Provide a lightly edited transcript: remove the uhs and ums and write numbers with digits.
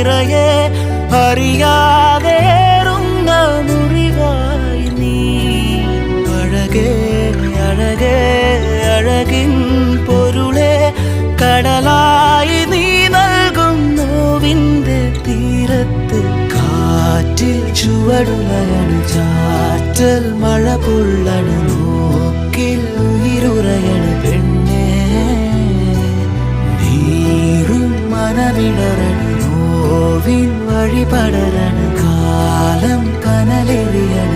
നിറയെ അറിയാതേറുന്ന മുറിവായി നീ അഴകേ അഴകേ അഴകിൻ പൊരുളെ കടലായി നീ നൽകും നോവിൻ്റെ തീരത്ത് കാറ്റിൽ ചുവടുലയണ് ചാറ്റൽ മഴ പൊള്ളണ് നോക്കിൽ ഉയിരുറയണ് പെണ്ണേ നീറും മനമിടറണ് നോവിൻ വഴി പടരണ കാലം കനലെറിയണ